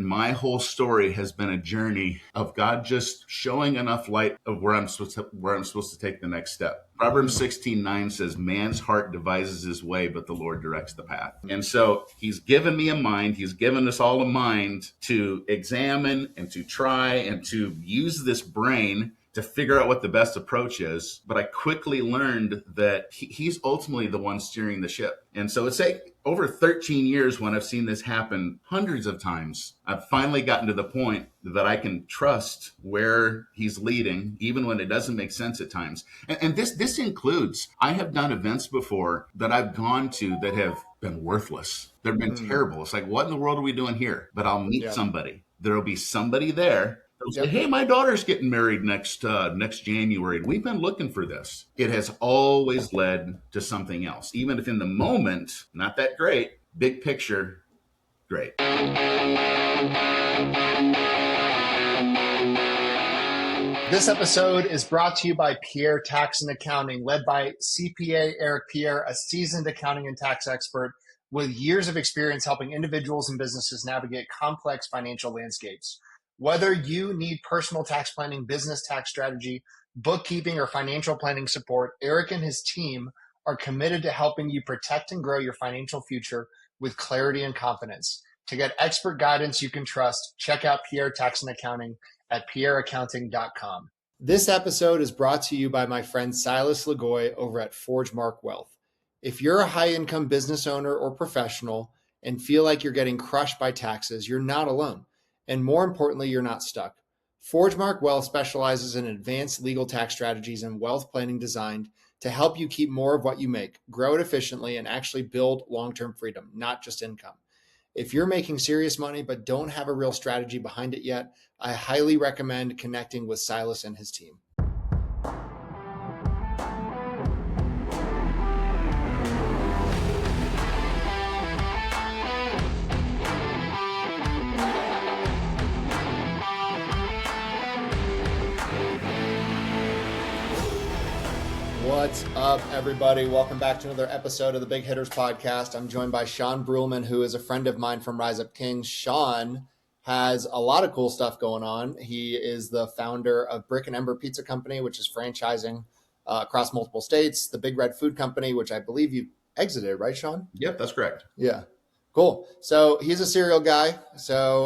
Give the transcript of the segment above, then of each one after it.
my whole story has been a journey of God just showing enough light of where I'm supposed to take the next step. Proverbs 16:9 says, man's heart devises his way, but the Lord directs the path. And so he's given me a mind. He's given us all a mind to examine and to try and to use this brain to figure out what the best approach is. But I quickly learned that he's ultimately the one steering the ship. And so it's over 13 years when I've seen this happen hundreds of times, I've finally gotten to the point that I can trust where he's leading, even when it doesn't make sense at times. And this includes, I have done events before that I've gone to that have been worthless. They've been terrible. It's like, what in the world are we doing here? But I'll meet somebody. There'll be somebody there. They'll say, hey, my daughter's getting married next January. We've been looking for this. It has always led to something else. Even if in the moment, not that great, big picture, great. This episode is brought to you by Pierre Tax and Accounting, led by CPA Eric Pierre, a seasoned accounting and tax expert with years of experience helping individuals and businesses navigate complex financial landscapes. Whether you need personal tax planning, business tax strategy, bookkeeping, or financial planning support, Eric and his team are committed to helping you protect and grow your financial future with clarity and confidence. To get expert guidance you can trust, check out Pierre Tax and Accounting at pierreaccounting.com. This episode is brought to you by my friend Silas Lagoy over at ForgeMark Wealth. If you're a high-income business owner or professional and feel like you're getting crushed by taxes, you're not alone. And more importantly, you're not stuck. ForgeMark Wealth specializes in advanced legal tax strategies and wealth planning designed to help you keep more of what you make, grow it efficiently, and actually build long-term freedom, not just income. If you're making serious money but don't have a real strategy behind it yet, I highly recommend connecting with Silas and his team. What's up, everybody? Welcome back to another episode of the Big Hitters Podcast. I'm joined by Shon Bruellman, who is a friend of mine from Rise Up Kings. Shon has a lot of cool stuff going on. He is the founder of Brick and Ember Pizza Company, which is franchising across multiple states. The Big Red Food Company, which I believe you exited, right, Shon? Yep, that's correct. Yeah. Cool. So he's a serial guy.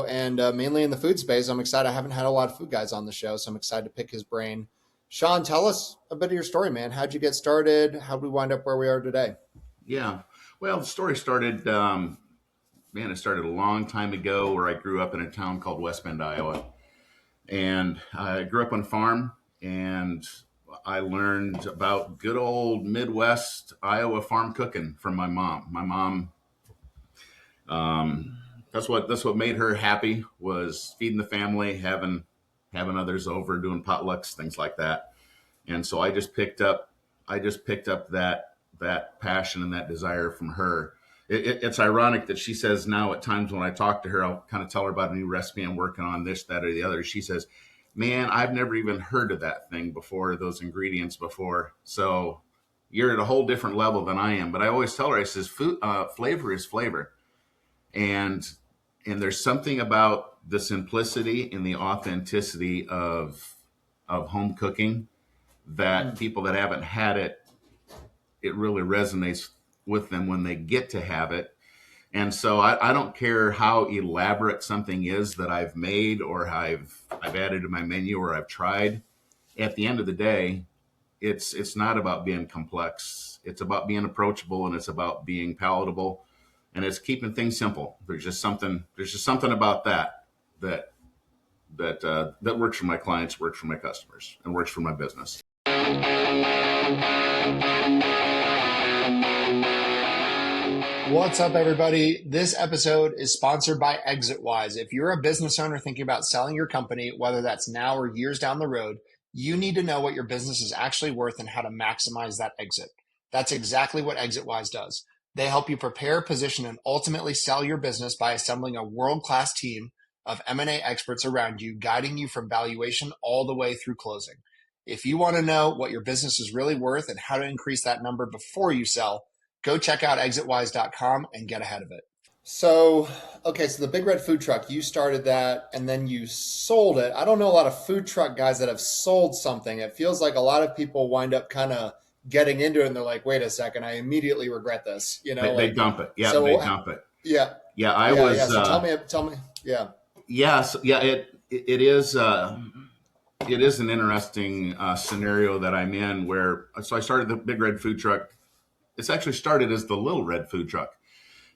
And mainly in the food space. I'm excited. I haven't had a lot of food guys on the show, so I'm excited to pick his brain. Shon, tell us a bit of your story, man. How'd you get started? How'd we wind up where we are today? Yeah. Well, the story started, it started a long time ago where I grew up in a town called West Bend, Iowa. And I grew up on a farm, and I learned about good old Midwest Iowa farm cooking from my mom. My mom, that's what made her happy, was feeding the family, having others over, doing potlucks, things like that. And so I just picked up that passion and that desire from her. It's ironic that she says now at times when I talk to her, I'll kind of tell her about a new recipe I'm working on, this, that, or the other. She says, man, I've never even heard of that thing before, those ingredients before. So you're at a whole different level than I am. But I always tell her, I says, flavor is flavor. And there's something about the simplicity and the authenticity of home cooking that people that haven't had it really resonates with them when they get to have it. And so I don't care how elaborate something is that I've made or I've added to my menu or I've tried. At the end of the day, it's not about being complex. It's about being approachable, and it's about being palatable, and it's keeping things simple. There's just something about that works for my clients, works for my customers, and works for my business. What's up, everybody? This episode is sponsored by ExitWise. If you're a business owner thinking about selling your company, whether that's now or years down the road, you need to know what your business is actually worth and how to maximize that exit. That's exactly what ExitWise does. They help you prepare, position, and ultimately sell your business by assembling a world-class team of M&A experts around you, guiding you from valuation all the way through closing. If you want to know what your business is really worth and how to increase that number before you sell, go check out exitwise.com and get ahead of it. So, okay, so the Big Red Food Truck, you started that and then you sold it. I don't know a lot of food truck guys that have sold something. It feels like a lot of people wind up kind of getting into it and they're like, wait a second, I immediately regret this. They dump it. Yeah, they So dump it. yeah, Yeah, I yeah. was. So tell me, yeah. Yes, yeah. It is. It is an interesting scenario that I'm in. Where so I started the Big Red Food Truck. It's actually started as the Little Red Food Truck.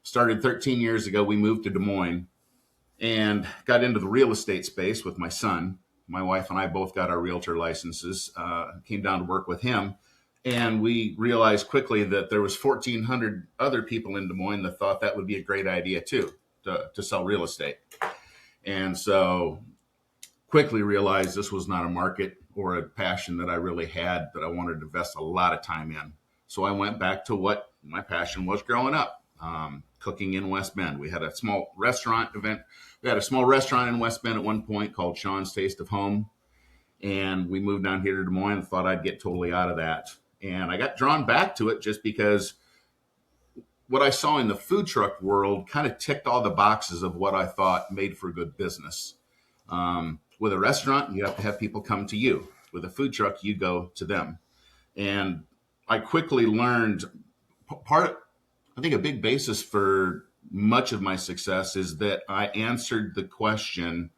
Started 13 years ago. We moved to Des Moines and got into the real estate space with my son. My wife and I both got our realtor licenses. Came down to work with him, and we realized quickly that there was 1,400 other people in Des Moines that thought that would be a great idea too, to sell real estate. And so quickly realized this was not a market or a passion that I really had that I wanted to invest a lot of time in. So I went back to what my passion was growing up, cooking in West Bend. We had a small restaurant event. We had a small restaurant in West Bend at one point called Sean's Taste of Home. And we moved down here to Des Moines and thought I'd get totally out of that. And I got drawn back to it just because what I saw in the food truck world kind of ticked all the boxes of what I thought made for good business. With a restaurant, you have to have people come to you. With a food truck, you go to them. And I quickly learned I think a big basis for much of my success is that I answered the question,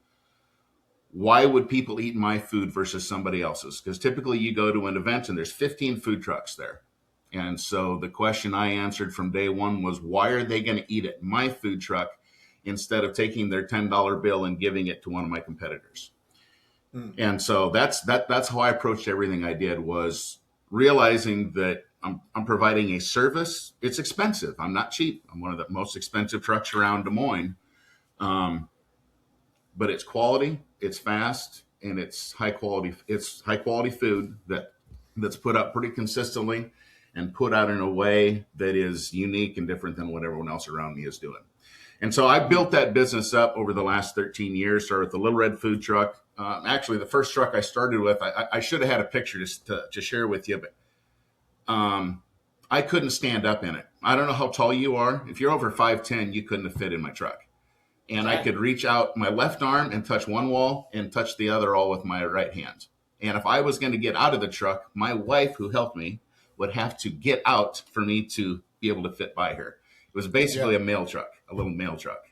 why would people eat my food versus somebody else's? Because typically you go to an event and there's 15 food trucks there. And so the question I answered from day one was, why are they going to eat at my food truck instead of taking their $10 bill and giving it to one of my competitors? And so that's how I approached everything I did, was realizing that I'm providing a service. It's expensive. I'm not cheap. I'm one of the most expensive trucks around Des Moines. But it's quality, it's fast, and it's high quality. It's high quality food that's put up pretty consistently and put out in a way that is unique and different than what everyone else around me is doing. And so I built that business up over the last 13 years. Started with the Little Red Food Truck. Actually, the first truck I started with, I should have had a picture to share with you, but I couldn't stand up in it. I don't know how tall you are. If you're over 5'10", you couldn't have fit in my truck. And I could reach out my left arm and touch one wall and touch the other all with my right hand. And if I was going to get out of the truck, my wife, who helped me, would have to get out for me to be able to fit by her. It was basically a mail truck, a little mail truck.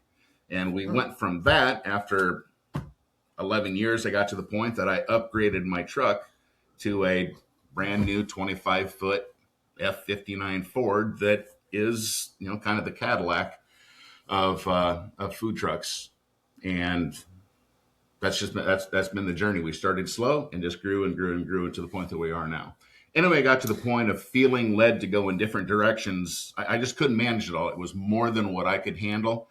And we went from that. After 11 years, I got to the point that I upgraded my truck to a brand new 25-foot F-59 Ford that is, kind of the Cadillac of food trucks. And that's been the journey. We started slow and just grew and grew and grew to the point that we are now. Anyway, I got to the point of feeling led to go in different directions. I just couldn't manage it all. It was more than what I could handle.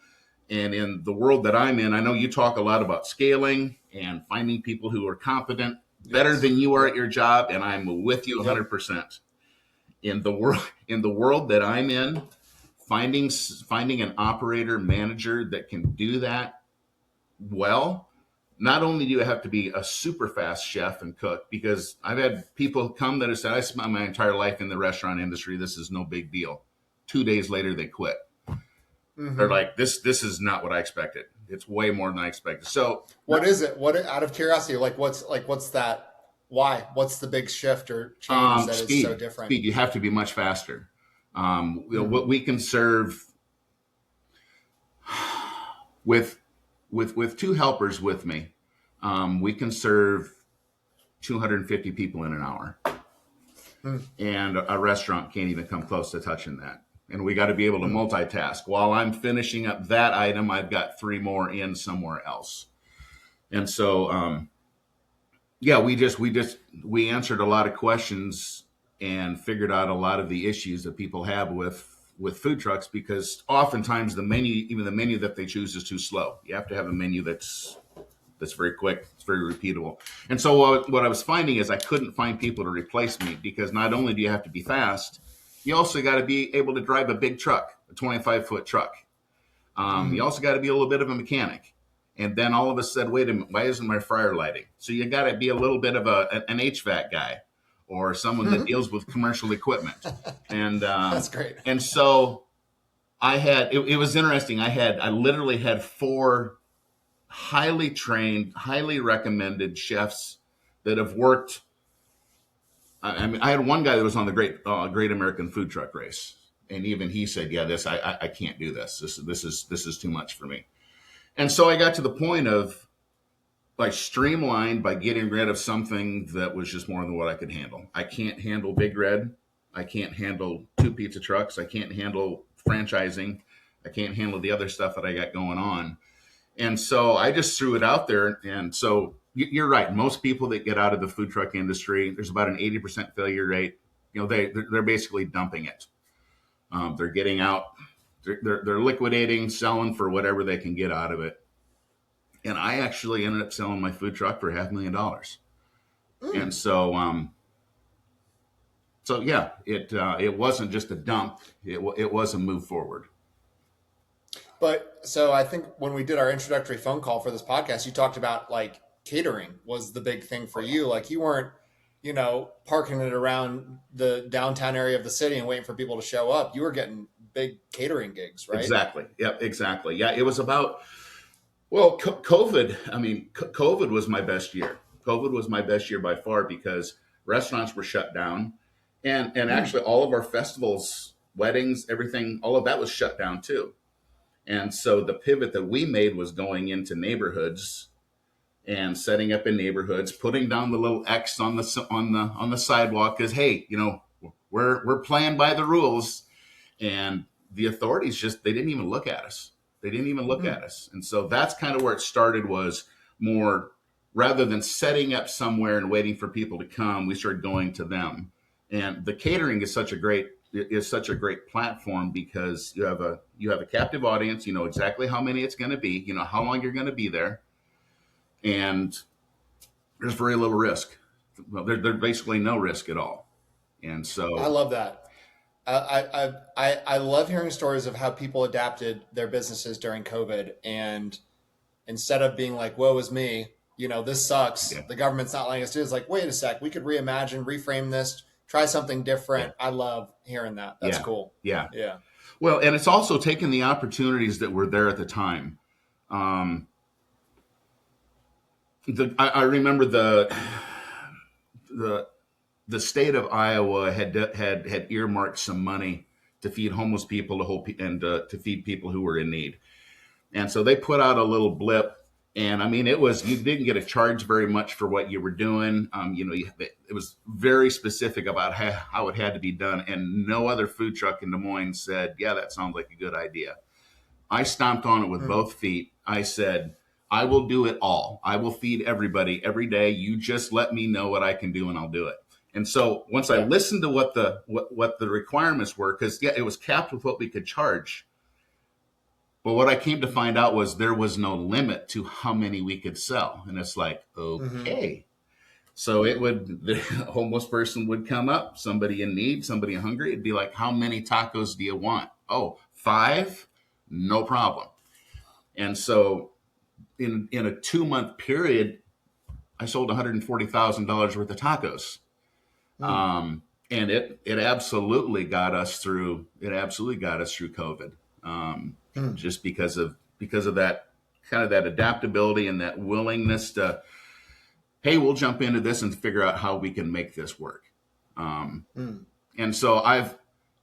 And in the world that I'm in, I know you talk a lot about scaling and finding people who are competent, better than you are at your job, and I'm with you 100%. In the world that I'm in, finding an operator manager that can do that well. Not only do you have to be a super fast chef and cook, because I've had people come that have said, I spent my entire life in the restaurant industry. This is no big deal. 2 days later, they quit. Mm-hmm. They're like, this is not what I expected. It's way more than I expected. So what is it? What, out of curiosity, what's that? Why? What's the big shift or change that is so different? Speed. You have to be much faster. What we can serve with two helpers with me, we can serve 250 people in an hour. And a restaurant can't even come close to touching that. And we got to be able to multitask. While I'm finishing up that item, I've got 3 more in somewhere else. And so, we answered a lot of questions and figured out a lot of the issues that people have with food trucks, because oftentimes the menu that they choose is too slow. You have to have a menu that's very quick, it's very repeatable. And so what I was finding is I couldn't find people to replace me, because not only do you have to be fast, you also got to be able to drive a big truck, a 25-foot truck. You also got to be a little bit of a mechanic. And then all of us said, wait a minute, why isn't my fryer lighting? So you got to be a little bit of an HVAC guy, or someone that deals with commercial equipment. And that's great. And so it was interesting. I literally had 4 highly trained, highly recommended chefs that have worked. I mean, I had one guy that was on the Great American Food Truck Race, and even he said, "Yeah, I can't do this. This is too much for me." And so I got to the point of I streamlined by getting rid of something that was just more than what I could handle. I can't handle Big Red. I can't handle 2 pizza trucks. I can't handle franchising. I can't handle the other stuff that I got going on. And so I just threw it out there. And so you're right. Most people that get out of the food truck industry, there's about an 80% failure rate. They're basically dumping it. They're getting out. They're liquidating, selling for whatever they can get out of it. And I actually ended up selling my food truck for $500,000. And so yeah, it wasn't just a dump. It was a move forward. But so I think when we did our introductory phone call for this podcast, you talked about like catering was the big thing for you. Like you weren't, parking it around the downtown area of the city and waiting for people to show up. You were getting big catering gigs, right? Exactly. Yep. Exactly. Yeah. It was about, well, COVID. I mean, COVID was my best year. COVID was my best year by far because restaurants were shut down, and actually all of our festivals, weddings, everything, all of that was shut down too. And so the pivot that we made was going into neighborhoods and setting up in neighborhoods, putting down the little X on the sidewalk because, hey, we're playing by the rules, and the authorities they didn't even look at us. They didn't even look at us. And so that's kind of where it started, was more rather than setting up somewhere and waiting for people to come, we started going to them. And the catering is such a great platform because you have a captive audience. You know exactly how many it's going to be. You know how long you're going to be there, and there's very little risk. Well, there's basically no risk at all. And so I love that. I love hearing stories of how people adapted their businesses during COVID, and instead of being like, "Woe is me," this sucks. Yeah. The government's not letting us do it. It's like, wait a sec, we could reimagine, reframe this. Try something different. Yeah. I love hearing that. That's cool. Yeah. Yeah. Well, and it's also taking the opportunities that were there at the time. I remember the state of Iowa had earmarked some money to feed homeless people to feed people who were in need. And so they put out a little blip. And I mean, you didn't get a charge very much for what you were doing. It was very specific about how it had to be done. And no other food truck in Des Moines said, yeah, that sounds like a good idea. I stomped on it with both feet. I said, I will do it all. I will feed everybody every day. You just let me know what I can do and I'll do it. And so once I listened to what the requirements were, because it was capped with what we could charge. But what I came to find out was there was no limit to how many we could sell. And it's like, okay. So the homeless person would come up, somebody in need, somebody hungry. It'd be like, how many tacos do you want? Oh, 5? No problem. And so in a 2-month period, I sold $140,000 worth of tacos. And it absolutely got us through COVID. Just because of that kind of that adaptability and that willingness to, hey, we'll jump into this and figure out how we can make this work. And so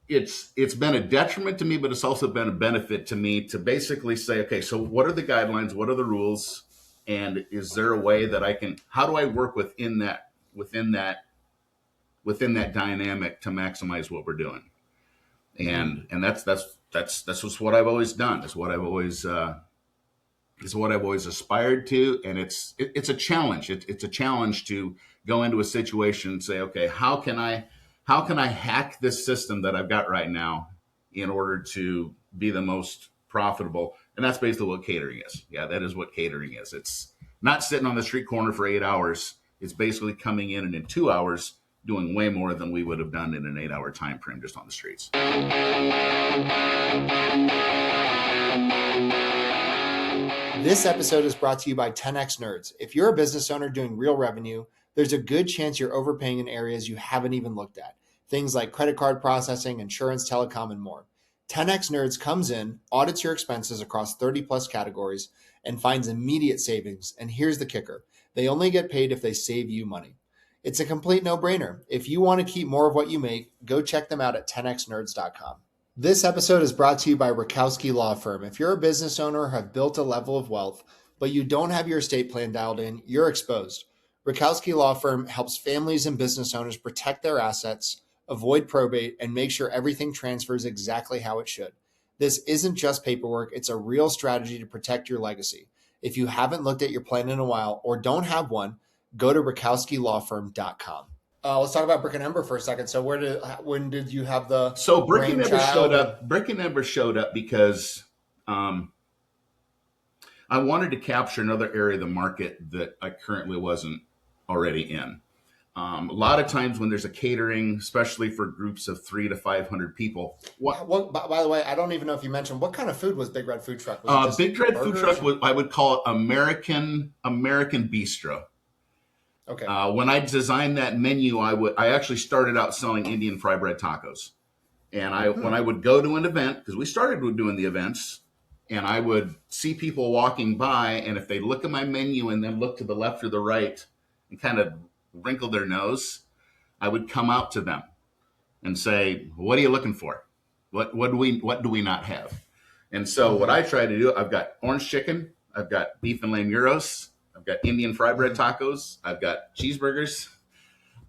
it's been a detriment to me, but it's also been a benefit to me to basically say, okay, so what are the guidelines? What are the rules? And is there a way that how do I work within that dynamic to maximize what we're doing? And that's just what I've always done. It's what I've always aspired to. And it's a challenge. It's a challenge to go into a situation and say, okay, how can I hack this system that I've got right now in order to be the most profitable? And that's basically what catering is. Yeah, that is what catering is. It's not sitting on the street corner for 8 hours. It's basically coming in and in 2 hours doing way more than we would have done in an 8-hour time frame just on the streets. This episode is brought to you by 10X Nerds. If you're a business owner doing real revenue, there's a good chance you're overpaying in areas you haven't even looked at. Things like credit card processing, insurance, telecom, and more. 10X Nerds comes in, audits your expenses across 30 plus categories, and finds immediate savings. And here's the kicker: they only get paid if they save you money. It's a complete no-brainer. If you want to keep more of what you make, go check them out at 10xnerds.com. This episode is brought to you by Rakowski Law Firm. If you're a business owner or have built a level of wealth, but you don't have your estate plan dialed in, you're exposed. Rakowski Law Firm helps families and business owners protect their assets, avoid probate, and make sure everything transfers exactly how it should. This isn't just paperwork, it's a real strategy to protect your legacy. If you haven't looked at your plan in a while or don't have one, go to rakowskilawfirm.com. Let's talk about Brick and Ember for a second. So when did you have the Brick and Ember showed up? Brick and Ember showed up because I wanted to capture another area of the market that I currently wasn't already in. A lot of times when there's a catering, especially for groups of 300 to 500 people. By the way, I don't even know if you mentioned what kind of food was Big Red Food Truck? Big Red Food Truck was, I would call it American bistro. Okay. When I designed that menu, I actually started out selling Indian fry bread tacos, and when I would go to an event, because we started with doing the events, and I would see people walking by, and if they look at my menu and then look to the left or the right and kind of wrinkle their nose, I would come out to them and say, "What are you looking for? What do we not have?" And so what I try to do, I've got orange chicken, I've got beef and lamb gyros, I've got Indian fry bread tacos, I've got cheeseburgers,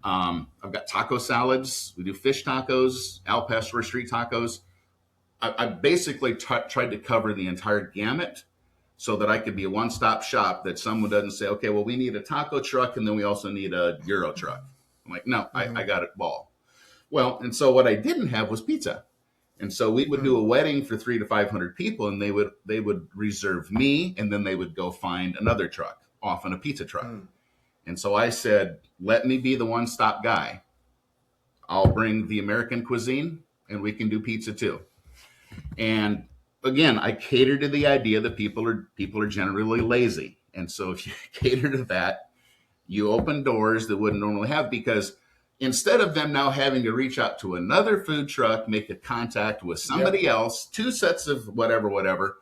I've got taco salads. We do fish tacos, al pastor street tacos. I basically tried to cover the entire gamut so that I could be a one-stop shop, that someone doesn't say, okay, well, we need a taco truck and then we also need a gyro truck. I'm like, no, I got it all. Well, and so what I didn't have was pizza. And so we would do a wedding for 300 to 500 people, and they would reserve me, and then they would go find another truck, often a pizza truck. And so I said, let me be the one-stop guy. I'll bring the American cuisine, and we can do pizza too. And again, I cater to the idea that people are generally lazy. And so if you cater to that, you open doors that wouldn't normally have, because instead of them now having to reach out to another food truck, make a contact with somebody else, two sets of whatever,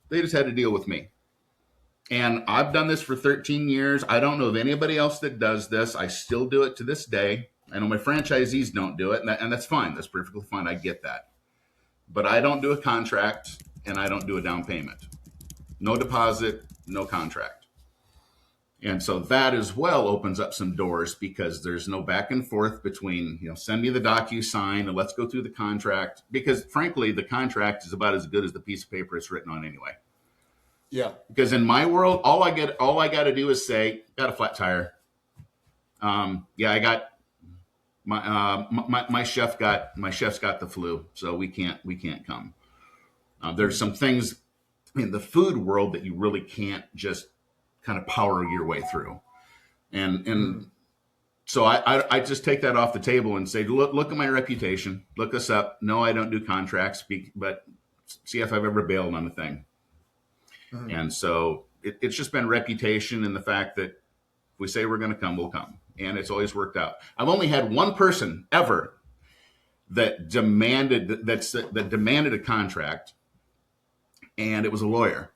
they just had to deal with me. And I've done this for 13 years. I don't know of anybody else that does this. I still do it to this day. I know my franchisees don't do it, and that's fine. That's perfectly fine. I get that. But I don't do a contract, and I don't do a down payment. No deposit, no contract. And so that as well opens up some doors, because there's no back and forth between, send me the DocuSign and let's go through the contract. Because frankly, the contract is about as good as the piece of paper it's written on anyway. Yeah. Because in my world, all I got to do is say, got a flat tire. I got my chef's got the flu, so we can't come. There's some things in the food world that you really can't just kind of power your way through. And so I just take that off the table and say, look at my reputation, look us up. No, I don't do contracts, but see if I've ever bailed on a thing. And so it's just been reputation, and the fact that if we say we're going to come, we'll come. And it's always worked out. I've only had one person ever that demanded a contract, and it was a lawyer.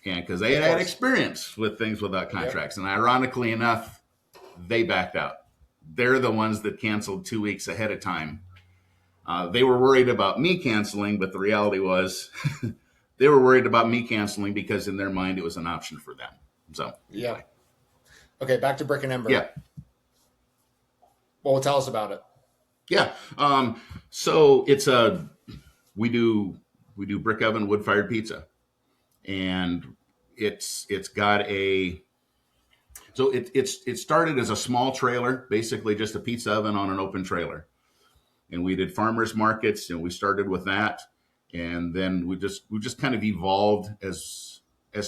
And because they had experience with things without contracts. And ironically enough, they backed out. They're the ones that canceled 2 weeks ahead of time. They were worried about me canceling, but the reality was they were worried about me canceling because in their mind it was an option for them. So yeah. Okay, back to Brick and Ember. Yeah. Well, tell us about it. Yeah. So it's we do brick oven wood fired pizza. And it started as a small trailer, basically just a pizza oven on an open trailer. And we did farmers markets, and we started with that. And then we just kind of evolved as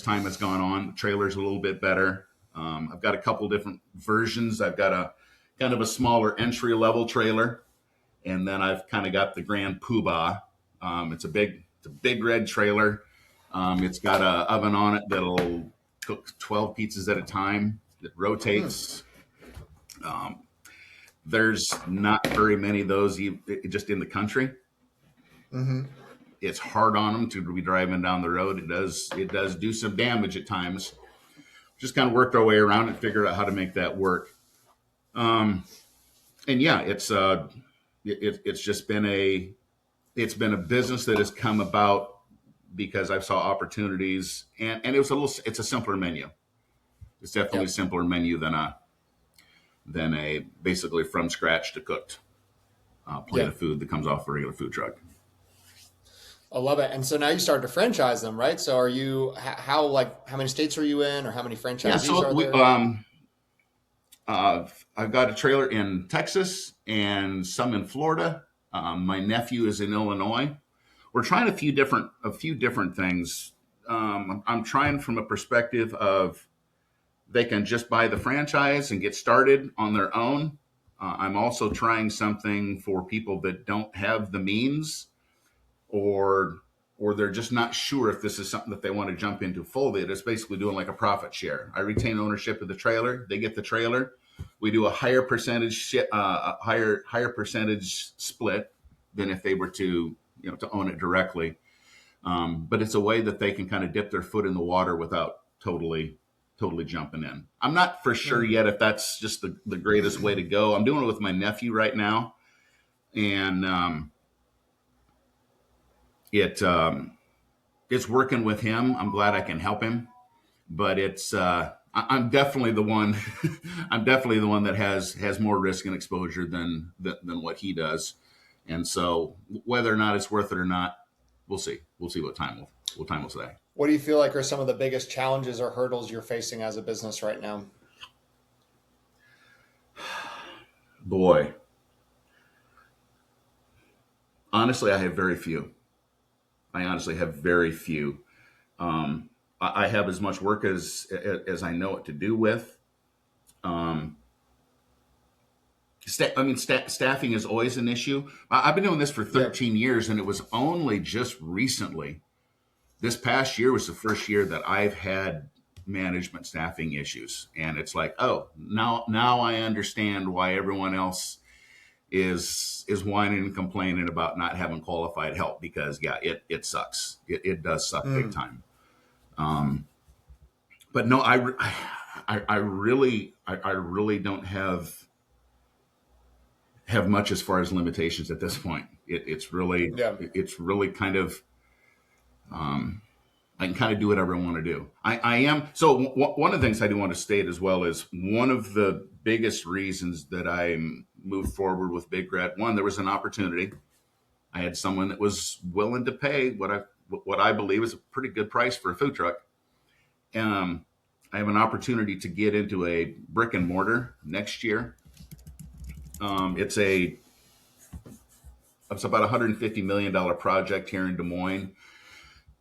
time has gone on. The trailer's a little bit better. I've got a couple different versions. I've got a kind of a smaller entry level trailer. And then I've kind of got the grand poobah. It's a big red trailer. It's got an oven on it that'll cook 12 pizzas at a time. It rotates. There's not very many of those just in the country. Mm-hmm. It's hard on them to be driving down the road. It does do some damage at times. Just kind of worked our way around and figured out how to make that work. And yeah, it's just been a business that has come about because I saw opportunities, and it's a simpler menu. It's definitely a Yep. simpler menu than a basically from scratch to cooked plate Yep. of food that comes off a regular food truck. I love it. And so now you start to franchise them, right? So are you, how many states are you in, or how many Yeah, franchisees so are there? I've got a trailer in Texas and some in Florida. My nephew is in Illinois. We're trying a few different things. I'm trying from a perspective of they can just buy the franchise and get started on their own. I'm also trying something for people that don't have the means, or they're just not sure if this is something that they want to jump into fully. It's basically doing like a profit share. I retain ownership of the trailer. They get the trailer. We do a higher percentage, higher percentage split than if they were to to own it directly. But it's a way that they can kind of dip their foot in the water without totally jumping in. I'm not for sure Mm. yet if that's just the greatest way to go. I'm doing it with my nephew right now, and it it's working with him. I'm glad I can help him, but I'm definitely the one. I'm definitely the one that has more risk and exposure than what he does, and so whether or not it's worth it or not, we'll see. We'll see what time will say. What do you feel like are some of the biggest challenges or hurdles you're facing as a business right now? Boy, honestly, I have very few. I honestly have very few. I have as much work as I know what to do with. Um, staffing is always an issue. I've been doing this for Yeah. 13 years, and it was only just recently. This past year was the first year that I've had management staffing issues, and it's like, oh, now I understand why everyone else is whining and complaining about not having qualified help, because yeah, it sucks. It does suck big Mm. time. But no, I really don't have much as far as limitations at this point. Yeah. It's really kind of I can kind of do whatever I want to do. I am so one of the things I do want to state as well is one of the biggest reasons that I moved forward with Big Red. One, there was an opportunity. I had someone that was willing to pay what I believe is a pretty good price for a food truck. I have an opportunity to get into a brick and mortar next year. It's about $150 million project here in Des Moines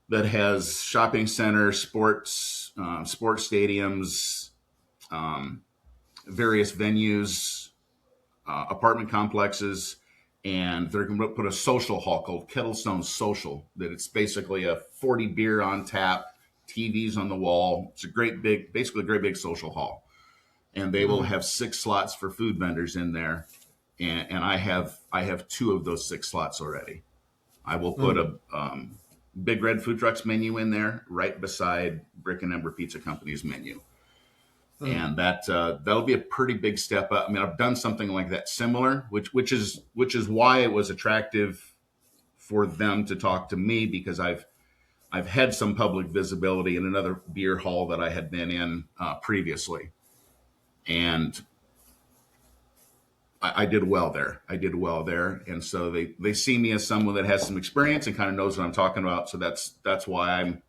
that has shopping centers, sports stadiums, various venues, apartment complexes, and they're going to put a social hall called Kettlestone Social. That it's basically a 40 beer on tap, TVs on the wall. It's basically a great big social hall, and they will Mm. have 6 slots for food vendors in there, and I have 2 of those 6 slots already. I will put Mm. a Big Red Food Trucks menu in there right beside Brick and Ember Pizza Company's menu. Mm. And that'll be a pretty big step up. I mean, I've done something like that similar, which is why it was attractive for them to talk to me, because I've had some public visibility in another beer hall that I had been in previously, and I did well there. And so they see me as someone that has some experience and kind of knows what I'm talking about. So that's why I'm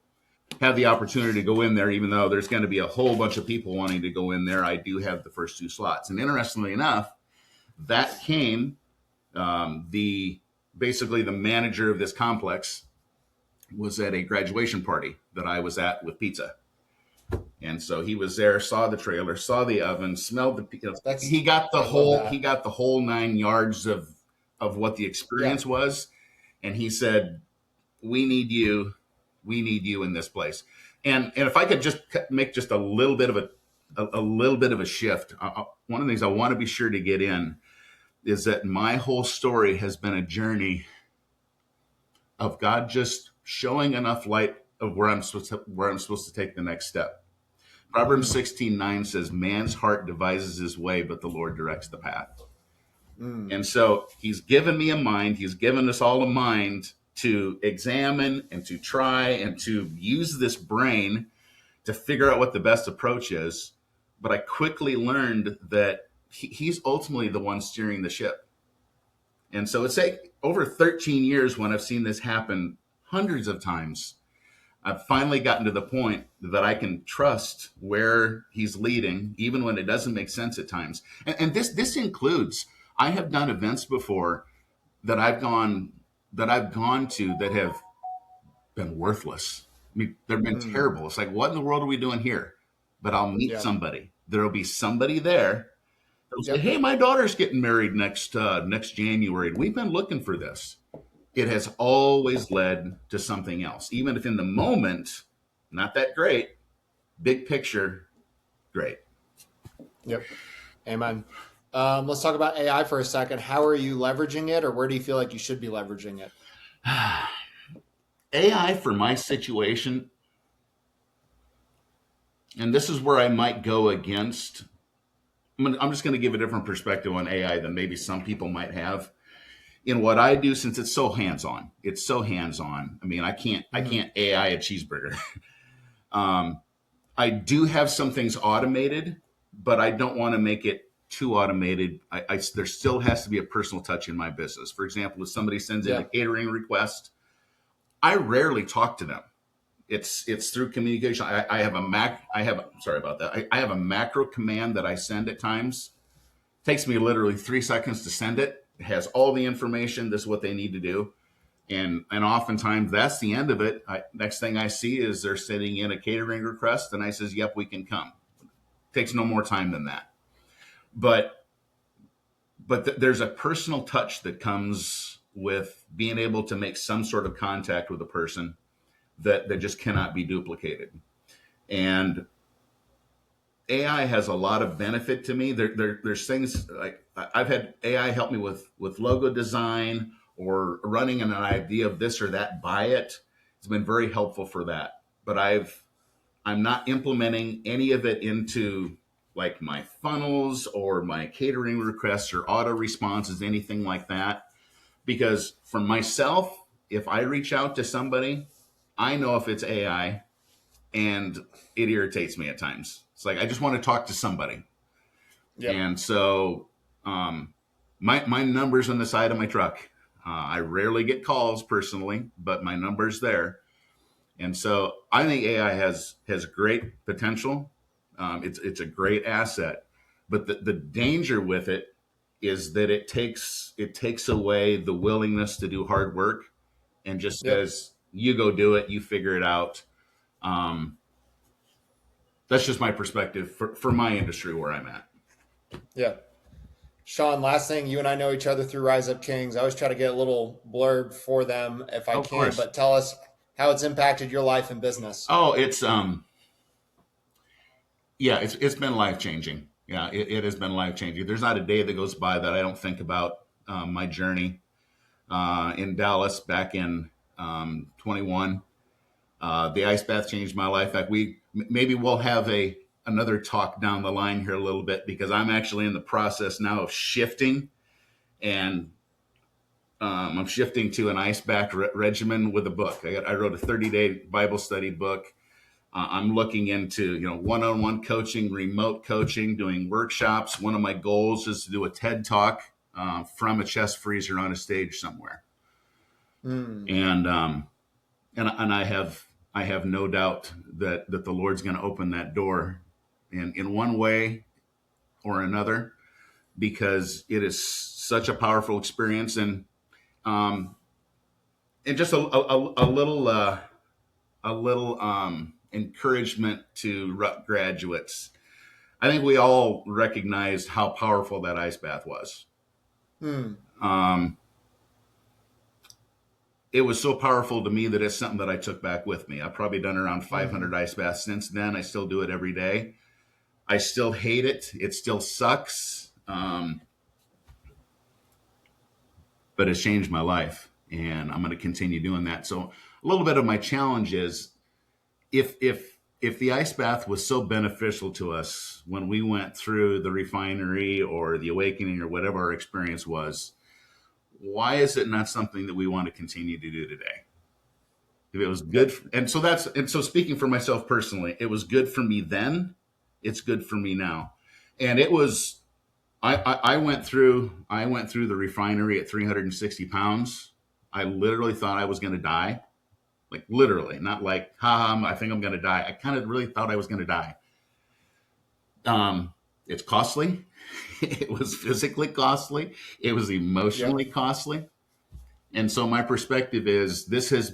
have the opportunity to go in there, even though there's going to be a whole bunch of people wanting to go in there. I do have the first 2 slots, and interestingly enough, that came the basically the manager of this complex was at a graduation party that I was at with pizza, and so he was there, saw the trailer, saw the oven, smelled That's, he got the I love whole that. 9 yards of what the Yeah. experience was, and he said, "We need you, we need you in this place." And if I could just make just a little bit of a little bit of a shift, one of the things I want to be sure to get in is that my whole story has been a journey of God just showing enough light of where I'm supposed to take the next step. Proverbs 16:9 says, man's heart devises his way, but the Lord directs the path. And so he's given me a mind. He's given us all a mind to examine and to try and to use this brain to figure out what the best approach is. But I quickly learned that he's ultimately the one steering the ship. And so it's like over 13 years when I've seen this happen hundreds of times, I've finally gotten to the point that I can trust where he's leading, even when it doesn't make sense at times. And this includes, I have done events before that I've gone to that have been worthless. I mean, they've been terrible. It's like, what in the world are we doing here? But I'll meet somebody. There'll be somebody there. They'll say, hey, my daughter's getting married next January. We've been looking for this. It has always led to something else. Even if in the moment, not that great, big picture, great. Yep. Amen. Let's talk about AI for a second. How are you leveraging it, or where do you feel like you should be leveraging it? AI for my situation, and this is where I might go against, I'm just going to give a different perspective on AI than maybe some people might have. In what I do, since it's so hands-on. I mean, I can't AI a cheeseburger. I do have some things automated, but I don't want to make it too automated. There still has to be a personal touch in my business. For example, if somebody sends in a catering request, I rarely talk to them. It's through communication. I have a macro command that I send at times. It takes me literally 3 seconds to send it. It has all the information. This is what they need to do. And oftentimes that's the end of it. Next thing I see is they're sending in a catering request, and I says, yep, we can come. Takes no more time than that. But there's a personal touch that comes with being able to make some sort of contact with a person that just cannot be duplicated. And AI has a lot of benefit to me. There's things like I've had AI help me with logo design or running an idea of this or that by it. It's been very helpful for that. But I'm not implementing any of it into like my funnels or my catering requests or auto responses, anything like that. Because for myself, if I reach out to somebody, I know if it's AI, and it irritates me at times. It's like, I just want to talk to somebody. Yep. And so my number's on the side of my truck. I rarely get calls personally, but my number's there. And so I think AI has great potential. It's a great asset, but the danger with it is that it takes away the willingness to do hard work and just says, you go do it, you figure it out. That's just my perspective for my industry where I'm at. Yeah. Shon, last thing, you and I know each other through Rise Up Kings. I always try to get a little blurb for them if I can, course. But tell us how it's impacted your life and business. Oh, it's been life-changing. Yeah, it has been life-changing. There's not a day that goes by that I don't think about my journey in Dallas back in 21. The ice bath changed my life. In fact, we'll have another talk down the line here a little bit, because I'm actually in the process now of shifting, and I'm shifting to an ice bath regimen with a book. I wrote a 30-day Bible study book. I'm looking into one-on-one coaching, remote coaching, doing workshops. One of my goals is to do a TED Talk from a chest freezer on a stage somewhere. And I have no doubt that the Lord's going to open that door in one way or another, because it is such a powerful experience. And just a little encouragement to graduates. I think we all recognized how powerful that ice bath was. It was so powerful to me that it's something that I took back with me. I've probably done around 500 ice baths since then. I still do it every day. I still hate it. It still sucks. But it's changed my life. and I'm going to continue doing that. So a little bit of my challenge is if the ice bath was so beneficial to us when we went through the refinery or the awakening or whatever our experience was, why is it not something that we want to continue to do today? If it was good, and so speaking for myself personally, it was good for me then. It's good for me now, and it was. I went through the refinery at 360 pounds. I literally thought I was going to die, like literally, not like I think I'm going to die. I kind of really thought I was going to die. It's costly. It was physically costly. It was emotionally costly. And so my perspective is this is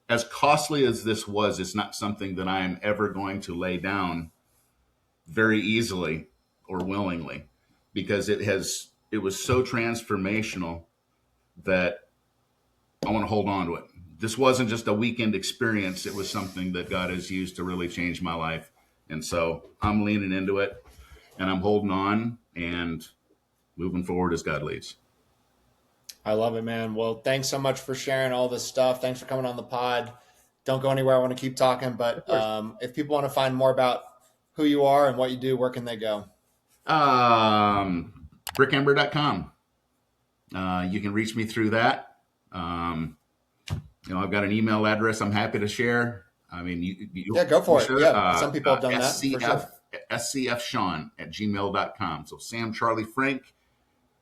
as costly as this was, it's not something that I am ever going to lay down very easily or willingly, because it was so transformational that I want to hold on to it. This wasn't just a weekend experience. It was something that God has used to really change my life. And so I'm leaning into it and I'm holding on and moving forward as God leads. I love it, man. Well, thanks so much for sharing all this stuff. Thanks for coming on the pod. Don't go anywhere. I want to keep talking, but if people want to find more about who you are and what you do, where can they go? Brickember.com. You can reach me through that. I've got an email address I'm happy to share. I mean, go for it. Yeah, some people have done SCF, that. scfsean@gmail.com. So Sam, Charlie, Frank,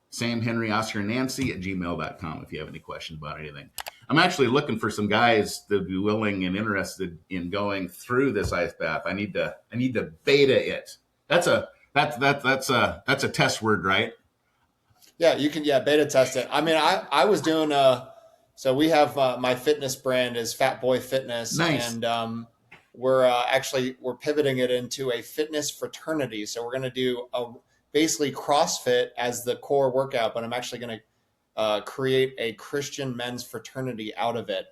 Sam, Henry, Oscar, Nancy @gmail.com if you have any questions about anything. I'm actually looking for some guys that would be willing and interested in going through this ice bath. I need to beta it. That's a test word, right? Yeah, you can beta test it. I mean, I was doing so we have my fitness brand is Fat Boy Fitness. Nice. And we're pivoting it into a fitness fraternity. So we're going to do basically CrossFit as the core workout, but I'm actually going to create a Christian men's fraternity out of it.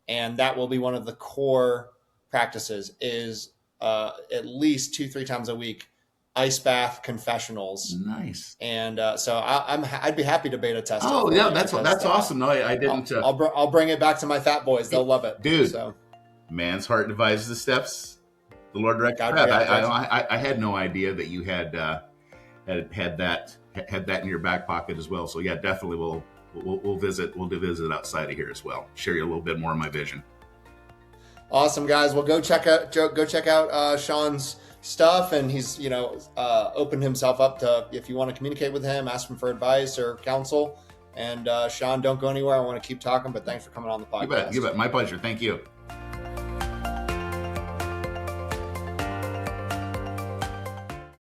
And that will be one of the core practices is at least 2-3 times a week, ice bath confessionals. Nice. And so I'd be happy to beta test it. Oh yeah, that's awesome. No, I didn't. I'll bring it back to my fat boys. They'll love it, dude. So, man's heart devises the steps. The Lord directs the path. I had no idea that you had that in your back pocket as well. So yeah, definitely we'll visit outside of here as well. Share you a little bit more of my vision. Awesome, guys. Well, go check out Shon's stuff, and he's opened himself up to, if you want to communicate with him, ask him for advice or counsel. And Shon, don't go anywhere. I want to keep talking, but thanks for coming on the podcast. You bet. My pleasure. Thank you.